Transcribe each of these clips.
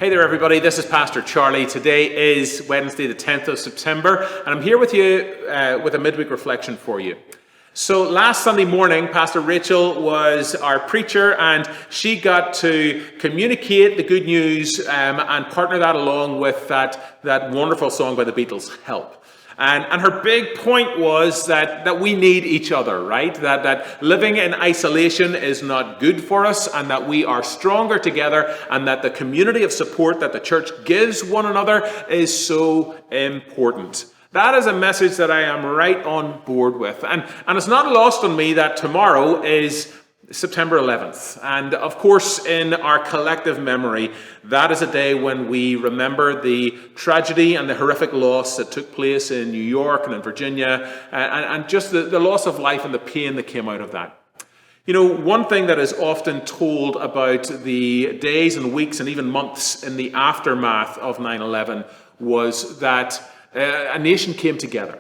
Hey there everybody, this is Pastor Charlie. Today is Wednesday the 10th of September and I'm here with you with a midweek reflection for you. So last Sunday morning, Pastor Rachel was our preacher and she got to communicate the good news and partner that along with that wonderful song by the Beatles, Help. And her big point was that we need each other, right? That living in isolation is not good for us and that we are stronger together and that the community of support that the church gives one another is so important. That is a message that I am right on board with. And it's not lost on me that tomorrow is September 11th. And of course, in our collective memory, that is a day when we remember the tragedy and the horrific loss that took place in New York and in Virginia, and just the loss of life and the pain that came out of that. You know, one thing that is often told about the days and weeks and even months in the aftermath of 9/11 was that a nation came together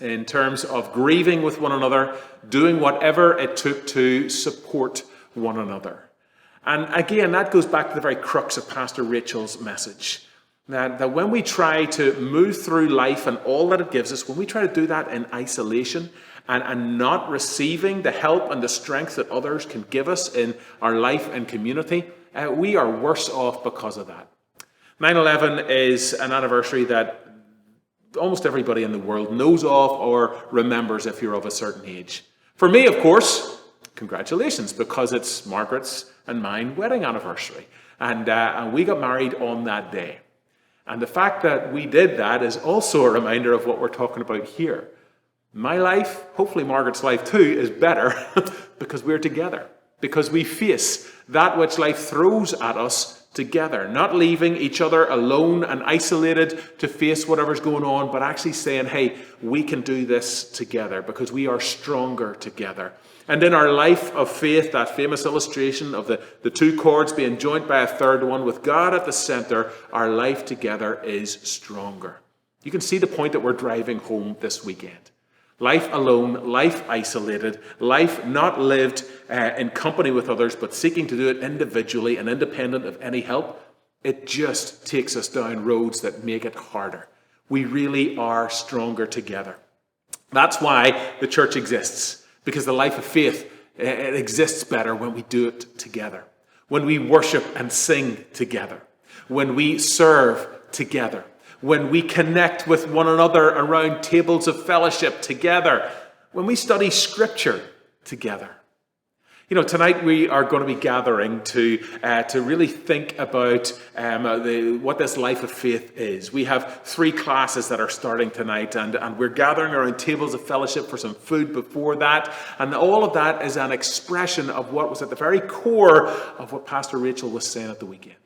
in terms of grieving with one another, doing whatever it took to support one another. And again, that goes back to the very crux of Pastor Rachel's message. That when we try to move through life and all that it gives us, when we try to do that in isolation and not receiving the help and the strength that others can give us in our life and community, we are worse off because of that. 9/11 is an anniversary that almost everybody in the world knows of or remembers if you're of a certain age. For me, of course, congratulations, because it's Margaret's and mine wedding anniversary. And we got married on that day. And the fact that we did that is also a reminder of what we're talking about here. My life, hopefully Margaret's life too, is better because we're together. Because we face that which life throws at us together, not leaving each other alone and isolated to face whatever's going on, but actually saying, hey, we can do this together because we are stronger together. And in our life of faith, that famous illustration of the two cords being joined by a third one with God at the center, our life together is stronger. You can see the point that we're driving home this weekend. Life alone, life isolated, life not lived in company with others, but seeking to do it individually and independent of any help, it just takes us down roads that make it harder. We really are stronger together. That's why the church exists, because the life of faith, it exists better when we do it together, when we worship and sing together, when we serve together, when we connect with one another around tables of fellowship together, when we study Scripture together. You know, tonight we are going to be gathering to really think about what this life of faith is. We have 3 classes that are starting tonight, and we're gathering around tables of fellowship for some food before that. And all of that is an expression of what was at the very core of what Pastor Rachel was saying at the weekend.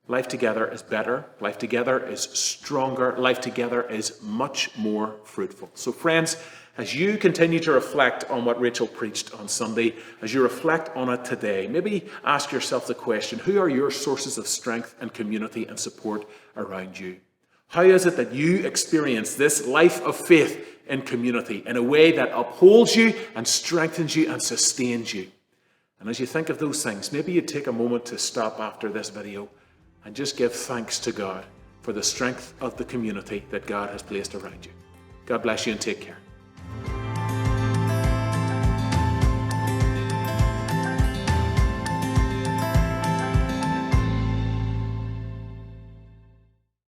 Life together is better. Life together is stronger. Life together is much more fruitful. So friends, as you continue to reflect on what Rachel preached on Sunday, as you reflect on it today, maybe ask yourself the question, who are your sources of strength and community and support around you? How is it that you experience this life of faith in community in a way that upholds you and strengthens you and sustains you? And as you think of those things, maybe you take a moment to stop after this video and just give thanks to God for the strength of the community that God has placed around you. God bless you and take care.